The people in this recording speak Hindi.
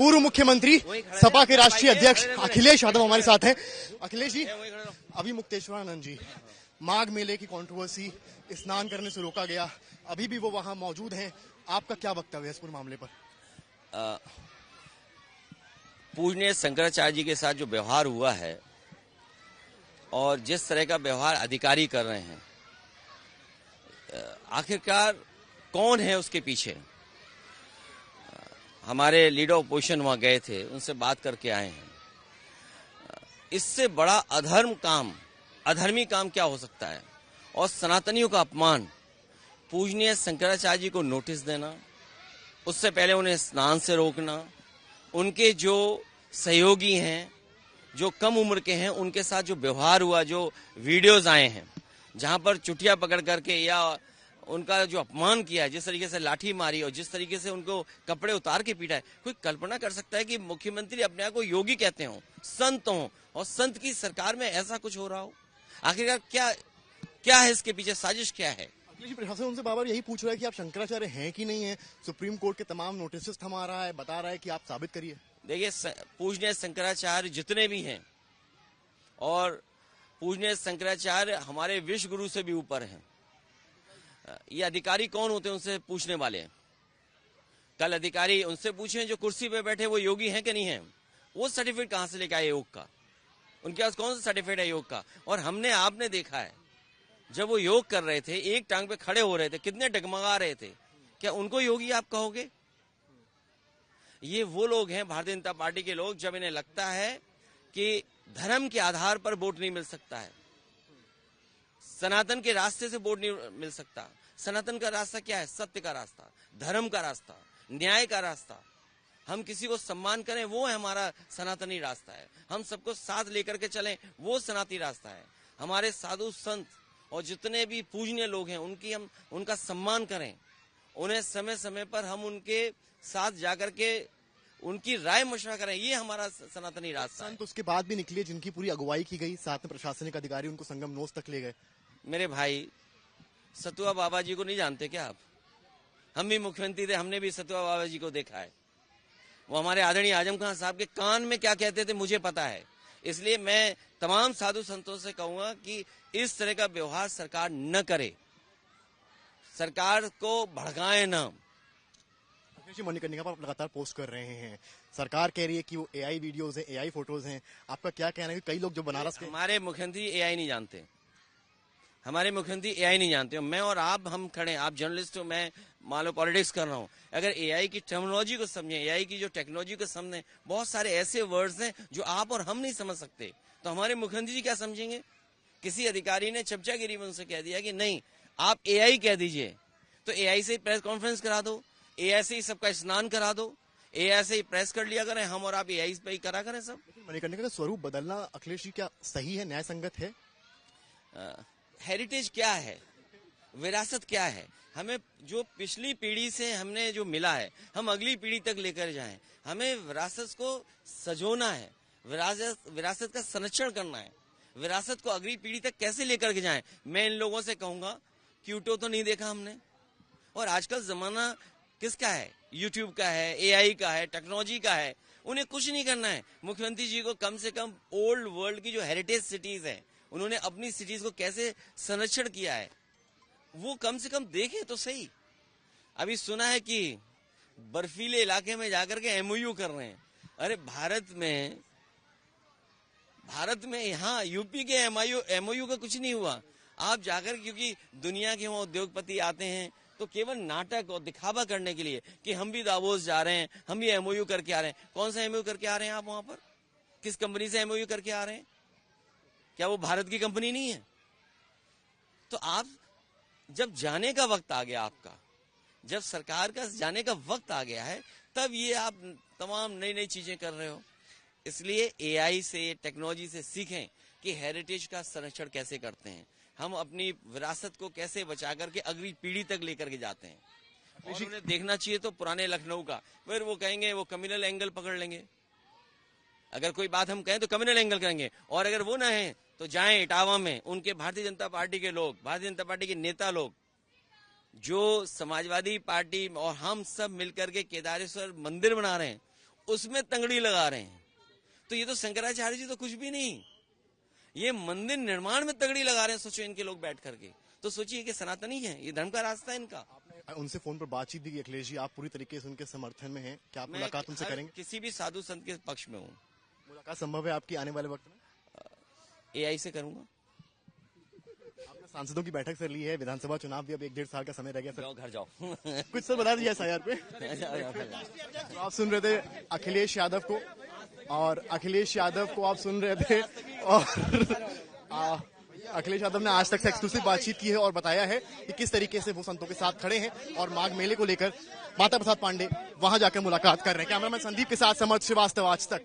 पूर्व मुख्यमंत्री सपा के राष्ट्रीय अध्यक्ष अखिलेश यादव हमारे साथ हैं। अखिलेश जी, अभी मुक्तेश्वरानंद जी माघ मेले की कंट्रोवर्सी, स्नान करने से रोका गया, अभी भी वो वहां मौजूद हैं, आपका क्या वक्तव्य है इस पूरे मामले पर? पूजनीय शंकराचार्य जी के साथ जो व्यवहार हुआ है और जिस तरह का व्यवहार अधिकारी कर रहे हैं, आखिरकार कौन है उसके पीछे? हमारे लीडर ऑपोजिशन वहां गए थे, उनसे बात करके आए हैं। इससे बड़ा अधर्मी काम क्या हो सकता है? और सनातनियों का अपमान, पूजनीय शंकराचार्य जी को नोटिस देना, उससे पहले उन्हें स्नान से रोकना, उनके जो सहयोगी हैं, जो कम उम्र के हैं, उनके साथ जो व्यवहार हुआ, जो वीडियोज आए हैं जहां पर चुटिया पकड़ करके या उनका जो अपमान किया है, जिस तरीके से लाठी मारी और जिस तरीके से उनको कपड़े उतार के पीटा है, कोई कल्पना कर सकता है कि मुख्यमंत्री अपने आप को योगी कहते हो, संत हो, और संत की सरकार में ऐसा कुछ हो रहा हो? आखिरकार क्या है इसके पीछे? साजिश क्या है? प्रशासन उनसे बार बार यही पूछ रहा है कि आप शंकराचार्य हैं कि नहीं है। सुप्रीम कोर्ट के तमाम नोटिस थमा रहा है, बता रहा है कि आप साबित करिए। देखिए, पूजनीय शंकराचार्य जितने भी हैं, और पूजनीय शंकराचार्य हमारे विश्व गुरु से भी ऊपर हैं। ये अधिकारी कौन होते हैं उनसे पूछने वाले? कल अधिकारी उनसे पूछे जो कुर्सी पे बैठे वो योगी हैं कि नहीं है। वो सर्टिफिकेट कहां से लेके आए योग का? उनके पास कौन सा सर्टिफिकेट है योग का? और आपने देखा है जब वो योग कर रहे थे, एक टांग पे खड़े हो रहे थे, कितने डगमगा रहे थे। क्या उनको योगी आप कहोगे? ये वो लोग हैं, भारतीय जनता पार्टी के लोग, जब इन्हें लगता है कि धर्म के आधार पर वोट नहीं मिल सकता है, सनातन के रास्ते से वोट नहीं मिल सकता। सनातन का रास्ता क्या है? सत्य का रास्ता, धर्म का रास्ता, न्याय का रास्ता। हम किसी को सम्मान करें, वो है हमारा सनातनी रास्ता है। हम सबको साथ लेकर के चलें, वो सनातनी रास्ता है। हमारे साधु संत और जितने भी पूजनीय लोग हैं, उनका सम्मान करें, उन्हें समय समय पर हम उनके साथ जाकर के उनकी राय मशवरा करें, ये हमारा सनातनी रास्ता है। संत उसके बाद भी निकले जिनकी पूरी अगुवाई की गई, साथ में प्रशासनिक अधिकारी उनको संगम नोस तक ले गए। मेरे भाई, सतुआ बाबा जी को नहीं जानते क्या आप? हम भी मुख्यमंत्री थे, हमने भी सतुआ बाबा जी को देखा है। वो हमारे आदरणीय आजम खान साहब के कान में क्या कहते थे मुझे पता है। इसलिए मैं तमाम साधु संतों से कहूंगा कि इस तरह का व्यवहार सरकार न करे, सरकार को भड़काए न। मणिकर्णिका पर लगातार पोस्ट कर रहे हैं, सरकार कह रही है कि वो एआई वीडियोस हैं, एआई फोटोज हैं, आपका क्या कहना है? कई लोग जो बनारस के, हमारे मुख्यमंत्री एआई नहीं जानते, हमारे मुख्यमंत्री एआई नहीं जानते। मैं और आप, हम खड़े, आप जर्नलिस्ट हो, मैं मान लो पॉलिटिक्स कर रहा हूं। अगर एआई की टर्मिनोलॉजी को समझें, एआई की जो टेक्नोलॉजी को समझें, बहुत सारे ऐसे वर्ड्स हैं जो आप और हम नहीं समझ सकते, तो हमारे मुख्यमंत्री जी क्या समझेंगे? किसी अधिकारी ने चमचागिरी में उनसे कह दिया कि नहीं आप एआई कह दीजिए, तो एआई से प्रेस कॉन्फ्रेंस करा दो, एआई से ही सबका स्नान करा दो, एआई से ही प्रेस कर लिया करें, हम और आप एआई पे ही करा करें सब। मणिकर्णिका का स्वरूप बदलना अखिलेश जी क्या सही है, न्याय संगत है? हेरिटेज क्या है, विरासत क्या है? हमें जो पिछली पीढ़ी से हमने जो मिला है, हम अगली पीढ़ी तक लेकर जाएं। हमें विरासत को सजोना है, विरासत का संरक्षण करना है, विरासत को अगली पीढ़ी तक कैसे लेकर के जाएं। मैं इन लोगों से कहूंगा, क्यूटो तो नहीं देखा हमने, और आजकल जमाना किसका है? यूट्यूब का है, एआई का है, टेक्नोलॉजी का है। उन्हें कुछ नहीं करना है। मुख्यमंत्री जी को कम से कम ओल्ड वर्ल्ड की जो हेरिटेज सिटीज है, उन्होंने अपनी सिटीज को कैसे संरक्षण किया है, वो कम से कम देखें तो सही। अभी सुना है कि बर्फीले इलाके में जाकर के एमओयू कर रहे हैं। अरे भारत में यहाँ यूपी के एमओयू का कुछ नहीं हुआ। आप जाकर, क्योंकि दुनिया के वहां उद्योगपति आते हैं तो केवल नाटक और दिखावा करने के लिए कि हम भी दावोस जा रहे हैं, हम भी एमओयू करके आ रहे हैं। कौन सा एमओयू करके आ रहे हैं आप वहां पर? किस कंपनी से एमओयू करके आ रहे हैं? क्या वो भारत की कंपनी नहीं है? तो आप जब जाने का वक्त आ गया, आपका जब सरकार का जाने का वक्त आ गया है, तब ये आप तमाम नई नई चीजें कर रहे हो। इसलिए एआई से, टेक्नोलॉजी से सीखें कि हेरिटेज का संरक्षण कैसे करते हैं, हम अपनी विरासत को कैसे बचा करके अगली पीढ़ी तक लेकर के जाते हैं। और उन्हें देखना चाहिए तो पुराने लखनऊ का, फिर वो कहेंगे वो कम्युनल एंगल पकड़ लेंगे। अगर कोई बात हम कहें तो कम्युनल एंगल करेंगे, और अगर वो ना है तो जाएं इटावा में, उनके भारतीय जनता पार्टी के लोग, भारतीय जनता पार्टी के नेता लोग, जो समाजवादी पार्टी और हम सब मिलकर के केदारेश्वर मंदिर बना रहे हैं, उसमें तंगड़ी लगा रहे हैं। तो ये तो शंकराचार्य जी तो कुछ भी नहीं, ये मंदिर निर्माण में तगड़ी लगा रहे हैं। सोचो इनके लोग बैठ करके, तो सोचिए कि सनातनी है, ये धर्म का रास्ता है इनका। आपने उनसे फोन पर बातचीत भी की अखिलेश जी, आप पूरी तरीके से उनके समर्थन में हैं, क्या आप मुलाकात उनसे करेंगे? किसी भी साधु संत के पक्ष में हूँ। मुलाकात संभव है आपकी आने वाले वक्त में? AI से करूंगा। आपने सांसदों की बैठक कर ली है, विधानसभा चुनाव भी अब 1-1.5 साल का समय रह गया सर, जाओ घर जाओ। कुछ सर बता दीजिए SIR पे। तो आप सुन रहे थे अखिलेश यादव को, और अखिलेश यादव को आप सुन रहे थे, और अखिलेश यादव ने आज तक से एक्सक्लूसिव बातचीत की है और बताया है कि किस तरीके से वो संतों के साथ खड़े हैं और माघ मेले को लेकर माता प्रसाद पांडे वहां जाकर मुलाकात कर रहे हैं। कैमरामैन संदीप के साथ समर्थ श्रीवास्तव, आज तक।